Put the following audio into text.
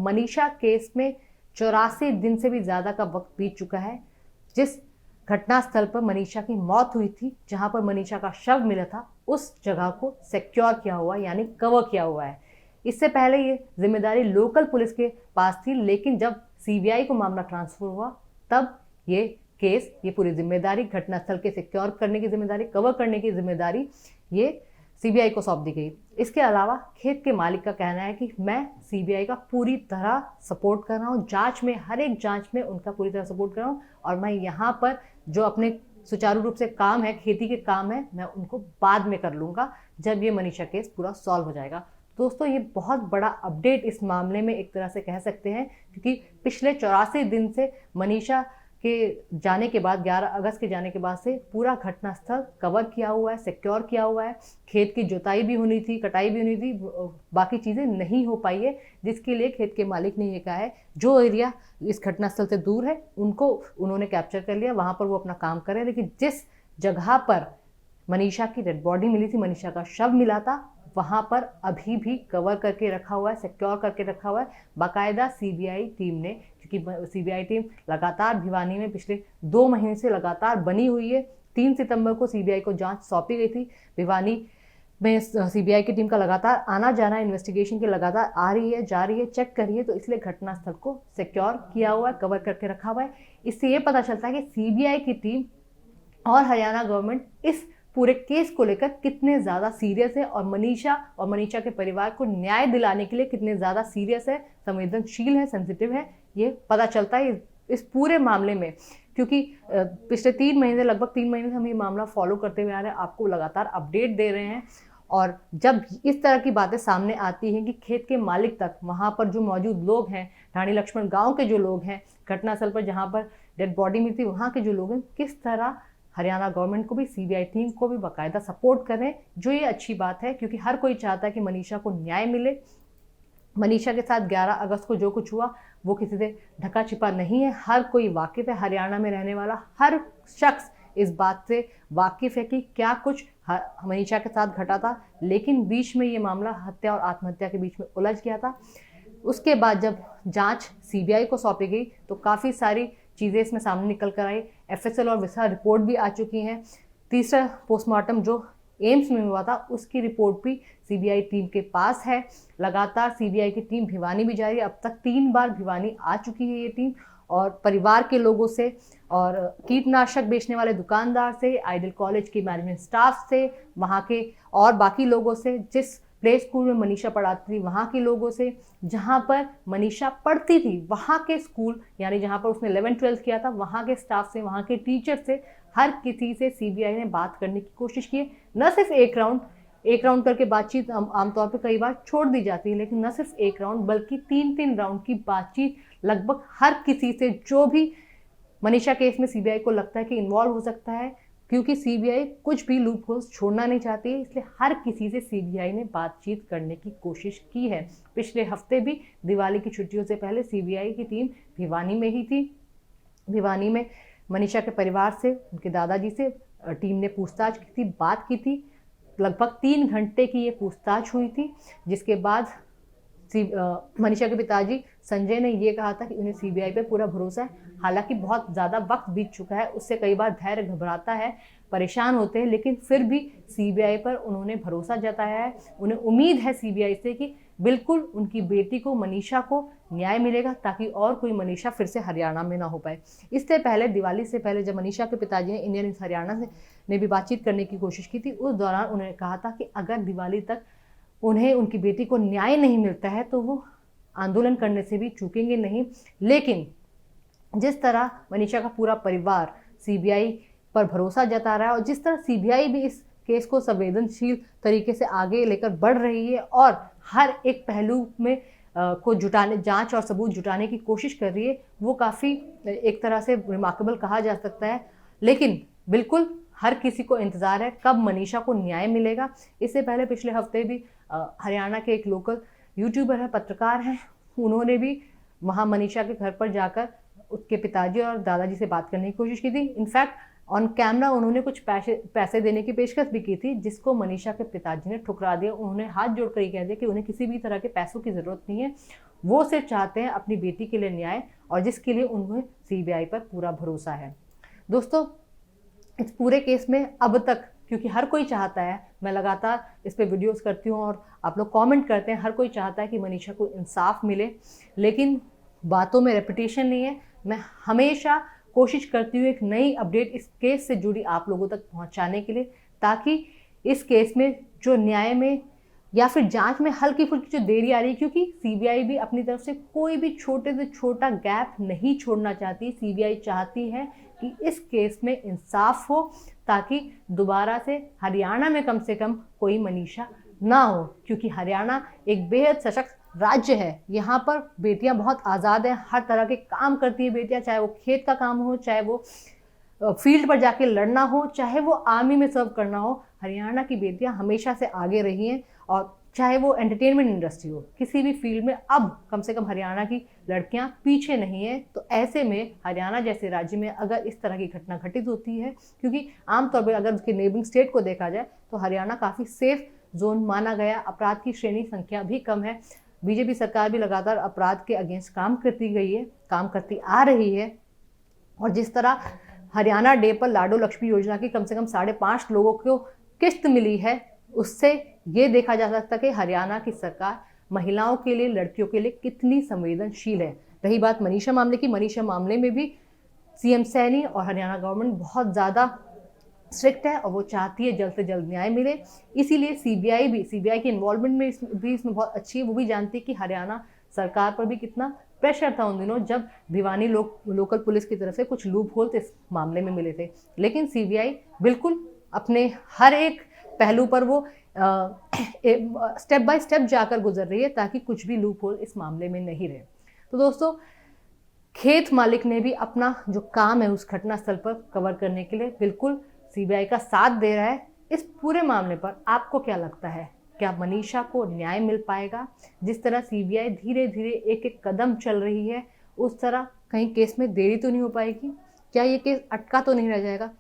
Manisha case में 84 दिन से भी ज़्यादा का वक्त बीत चुका है। जिस घटनास्थल पर मनीषा की मौत हुई थी, जहां पर मनीषा का शव मिला था, उस जगह को सिक्योर किया हुआ यानी कवर किया हुआ है। इससे पहले ये जिम्मेदारी लोकल पुलिस के पास थी, लेकिन जब सीबीआई को मामला ट्रांसफर हुआ तब ये केस, ये पूरी जिम्मेदारी, घटनास्थल के सिक्योर करने की जिम्मेदारी, कवर करने की जिम्मेदारी ये सीबीआई को सौंप दी गई। इसके अलावा खेत के मालिक का कहना है कि मैं सीबीआई का पूरी तरह सपोर्ट कर रहा हूँ, जांच में, हर एक जांच में उनका पूरी तरह सपोर्ट कर रहा हूँ, और मैं यहाँ पर जो अपने सुचारू रूप से काम है, खेती के काम है, मैं उनको बाद में कर लूँगा जब ये मनीषा केस पूरा सॉल्व हो जाएगा। दोस्तों, ये बहुत बड़ा अपडेट इस मामले में एक तरह से कह सकते हैं, क्योंकि पिछले 84 दिन से मनीषा के जाने के बाद, 11 अगस्त के जाने के बाद से पूरा घटनास्थल कवर किया हुआ है, सिक्योर किया हुआ है। खेत की जुताई भी होनी थी, कटाई भी होनी थी, बाकी चीज़ें नहीं हो पाई है, जिसके लिए खेत के मालिक ने ये कहा है जो एरिया इस घटनास्थल से दूर है उनको उन्होंने कैप्चर कर लिया, वहाँ पर वो अपना काम कर रहे हैं। लेकिन जिस जगह पर मनीषा की डेड बॉडी मिली थी, मनीषा का शव मिला था, वहाँ पर अभी भी कवर करके रखा हुआ है, सिक्योर करके रखा हुआ है। बाकायदा सीबीआई टीम ने, क्योंकि सीबीआई टीम लगातार भिवानी में पिछले 2 महीने से लगातार बनी हुई है। 3 सितंबर को सीबीआई को जांच सौंपी गई थी। भिवानी में सीबीआई की टीम का लगातार आना जाना, इन्वेस्टिगेशन की लगातार आ रही है, जा रही है, चेक कर रही है, तो इसलिए घटनास्थल को सिक्योर किया हुआ है, कवर करके रखा हुआ है। इससे ये पता चलता है कि सीबीआई की टीम और हरियाणा गवर्नमेंट इस पूरे केस को लेकर कितने ज़्यादा सीरियस है, और मनीषा के परिवार को न्याय दिलाने के लिए कितने ज़्यादा सीरियस है, संवेदनशील है, सेंसिटिव है, ये पता चलता है इस पूरे मामले में। क्योंकि पिछले 3 महीने, लगभग 3 महीने से हम ये मामला फॉलो करते हुए आ रहे हैं, आपको लगातार अपडेट दे रहे हैं। और जब इस तरह की बातें सामने आती हैं कि खेत के मालिक तक, वहाँ पर जो मौजूद लोग हैं, ढाणी लक्ष्मण गाँव के जो लोग हैं, घटनास्थल पर जहाँ पर डेड बॉडी मिली थी वहाँ के जो लोग हैं, किस तरह हरियाणा गवर्नमेंट को भी, सीबीआई टीम को भी बाकायदा सपोर्ट करें, जो ये अच्छी बात है, क्योंकि हर कोई चाहता है कि मनीषा को न्याय मिले। मनीषा के साथ 11 अगस्त को जो कुछ हुआ वो किसी से ढका छिपा नहीं है, हर कोई वाकिफ है, हरियाणा में रहने वाला हर शख्स इस बात से वाकिफ है कि क्या कुछ मनीषा के साथ घटा था। लेकिन बीच में ये मामला हत्या और आत्महत्या के बीच में उलझ गया था। उसके बाद जब जांच सीबीआई को सौंपी गई तो काफ़ी सारी चीज़ें इसमें सामने निकल कर आई। एफएसएल और विसा रिपोर्ट भी आ चुकी हैं। तीसरा पोस्टमार्टम जो एम्स में हुआ था उसकी रिपोर्ट भी सीबीआई टीम के पास है। लगातार सीबीआई की टीम भिवानी भी जा रही है। अब तक 3 बार भिवानी आ चुकी है ये टीम, और परिवार के लोगों से, और कीटनाशक बेचने वाले दुकानदार से, आइडियल कॉलेज के मैनेजमेंट स्टाफ से, वहाँ के और बाकी लोगों से, जिस प्ले स्कूल में मनीषा पढ़ाती थी वहाँ के लोगों से, जहाँ पर मनीषा पढ़ती थी वहाँ के स्कूल, यानी जहाँ पर उसने 11th-12th किया था वहाँ के स्टाफ से, वहाँ के टीचर से, हर किसी से सीबीआई ने बात करने की कोशिश की है। न सिर्फ एक राउंड करके बातचीत आमतौर पर कई बार छोड़ दी जाती है, लेकिन न सिर्फ एक राउंड बल्कि 3-3 राउंड की बातचीत लगभग हर किसी से, जो भी मनीषा केस में सीबीआई को लगता है कि इन्वॉल्व हो सकता है, क्योंकि सीबीआई कुछ भी लूप होल्स छोड़ना नहीं चाहती है, इसलिए हर किसी से सीबीआई ने बातचीत करने की कोशिश की है। पिछले हफ्ते भी दिवाली की छुट्टियों से पहले सीबीआई की टीम भिवानी में ही थी। भिवानी में मनीषा के परिवार से, उनके दादाजी से टीम ने पूछताछ की थी, बात की थी। लगभग 3 घंटे की ये पूछताछ हुई थी, जिसके बाद मनीषा के पिताजी संजय ने ये कहा था कि उन्हें सीबीआई पर पूरा भरोसा है। हालांकि बहुत ज़्यादा वक्त बीत चुका है, उससे कई बार धैर्य घबराता है, परेशान होते हैं, लेकिन फिर भी सीबीआई पर उन्होंने भरोसा जताया है। उन्हें उम्मीद है सीबीआई से कि बिल्कुल उनकी बेटी को, मनीषा को न्याय मिलेगा, ताकि और कोई मनीषा फिर से हरियाणा में ना हो पाए। इससे पहले, दिवाली से पहले, जब मनीषा के पिताजी ने इंडियन हरियाणा ने भी बातचीत करने की कोशिश की थी, उस दौरान उन्होंने कहा था कि अगर दिवाली तक उन्हें, उनकी बेटी को न्याय नहीं मिलता है तो वो आंदोलन करने से भी चूकेंगे नहीं। लेकिन जिस तरह मनीषा का पूरा परिवार सीबीआई पर भरोसा जता रहा है, और जिस तरह सीबीआई भी इस केस को संवेदनशील तरीके से आगे लेकर बढ़ रही है और हर एक पहलू में को जुटाने, जांच और सबूत जुटाने की कोशिश कर रही है, वो काफ़ी एक तरह से रिमार्केबल कहा जा सकता है। लेकिन बिल्कुल हर किसी को इंतज़ार है कब मनीषा को न्याय मिलेगा। इससे पहले पिछले हफ्ते भी हरियाणा के एक लोकल यूट्यूबर है, पत्रकार हैं, उन्होंने भी वहाँ मनीषा के घर पर जाकर उसके पिताजी और दादाजी से बात करने की कोशिश की थी। इनफैक्ट ऑन कैमरा उन्होंने कुछ पैसे देने की पेशकश भी की थी, जिसको मनीषा के पिताजी ने ठुकरा दिया। उन्होंने हाथ जोड़कर ये कह दिया कि उन्हें किसी भी तरह के पैसों की ज़रूरत नहीं है, वो सिर्फ चाहते हैं अपनी बेटी के लिए न्याय, और जिसके लिए उन्हें सीबीआई पर पूरा भरोसा है। दोस्तों, इस पूरे केस में अब तक, क्योंकि हर कोई चाहता है, मैं लगातार इस पे वीडियोस करती हूँ और आप लोग कमेंट करते हैं, हर कोई चाहता है कि मनीषा को इंसाफ मिले, लेकिन बातों में रेपिटेशन नहीं है। मैं हमेशा कोशिश करती हूँ एक नई अपडेट इस केस से जुड़ी आप लोगों तक पहुँचाने के लिए, ताकि इस केस में जो न्याय में या फिर जांच में हल्की फुल्की जो देरी आ रही है, क्योंकि सीबीआई भी अपनी तरफ से कोई भी छोटे से छोटा गैप नहीं छोड़ना चाहती। सीबीआई चाहती है कि इस केस में इंसाफ हो, ताकि दोबारा से हरियाणा में कम से कम कोई मनीषा ना हो, क्योंकि हरियाणा एक बेहद सशक्त राज्य है। यहाँ पर बेटियां बहुत आज़ाद हैं, हर तरह के काम करती है बेटियां, चाहे वो खेत का काम हो, चाहे वो फील्ड पर जाके लड़ना हो, चाहे वो आर्मी में सर्व करना हो। हरियाणा की बेटियां हमेशा से आगे रही हैं, और चाहे वो एंटरटेनमेंट इंडस्ट्री हो, किसी भी फील्ड में अब कम से कम हरियाणा की लड़कियां पीछे नहीं हैं। तो ऐसे में हरियाणा जैसे राज्य में अगर इस तरह की घटना घटित होती है, क्योंकि आमतौर पर अगर उसके नेबरिंग स्टेट को देखा जाए तो हरियाणा काफ़ी सेफ जोन माना गया, अपराध की श्रेणी संख्या भी कम है। बीजेपी सरकार भी लगातार अपराध के अगेंस्ट काम करती आ रही है। और जिस तरह हरियाणा डे पर लाडो लक्ष्मी योजना की कम से कम 5.5 लोगों को किस्त मिली है, उससे ये देखा जा सकता है कि हरियाणा की सरकार महिलाओं के लिए, लड़कियों के लिए कितनी संवेदनशील है। रही बात मनीषा मामले की, मनीषा मामले में भी सीएम सैनी और हरियाणा गवर्नमेंट बहुत ज़्यादा स्ट्रिक्ट है और वो चाहती है जल्द से जल्द न्याय मिले। इसीलिए सीबीआई की इन्वॉल्वमेंट में इसमें बहुत अच्छी है। वो भी जानती है कि हरियाणा सरकार पर भी कितना प्रेशर था उन दिनों, जब भिवानी लोकल पुलिस की तरफ से कुछ लूप होल इस मामले में मिले थे। लेकिन सीबीआई बिल्कुल अपने हर एक पहलू पर वो स्टेप बाय स्टेप जाकर गुजर रही है, ताकि कुछ भी लूप होल इस मामले में नहीं रहे। तो दोस्तों, खेत मालिक ने भी अपना जो काम है उस घटना स्थल पर कवर करने के लिए बिल्कुल सीबीआई का साथ दे रहा है। इस पूरे मामले पर आपको क्या लगता है? क्या मनीषा को न्याय मिल पाएगा? जिस तरह सीबीआई धीरे धीरे एक एक कदम चल रही है, उस तरह कहीं केस में देरी तो नहीं हो पाएगी? क्या ये केस अटका तो नहीं रह जाएगा?